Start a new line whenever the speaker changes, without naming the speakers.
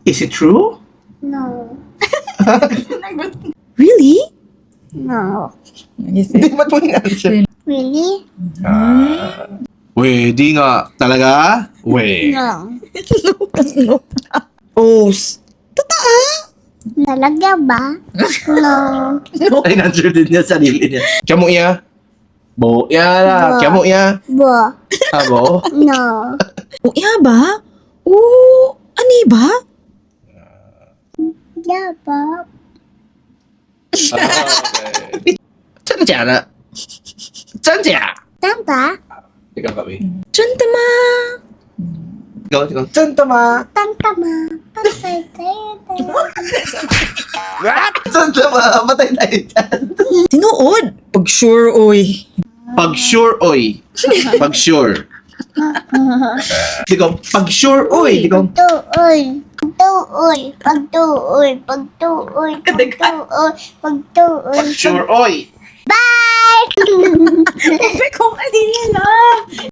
Is it true?
No.
Really?
No.
Yes,
Hindi ba't mo in-answer?
Really?
Di nga. Talaga?
No.
no. Oh,
Talaga ba? No.
Ay, in-answer din niya sarili niya. Kamu iya? Bo. Ya.
Bo.
Kamu iya?
Bo.
Bo.
No.
oh, iya ba? Oh, ani ba?
Yeah, Bob.
Okay. 真的假的？真假？
Tama?
Ikaw kami.
真的吗？
Ikaw. 真的吗？
Tama. Patay tayo.
真的吗？Matay tayo dyan.
Tinuod. Pag sure, oy.
Pag sure, oy. Pag sure. Ikaw, pag sure, oy. Ikaw,
Pagtuoy. Pagtuoy. Pagtuoy. Pagtuoy. Pagtuoy. Pagtuoy.
pag sure, oy.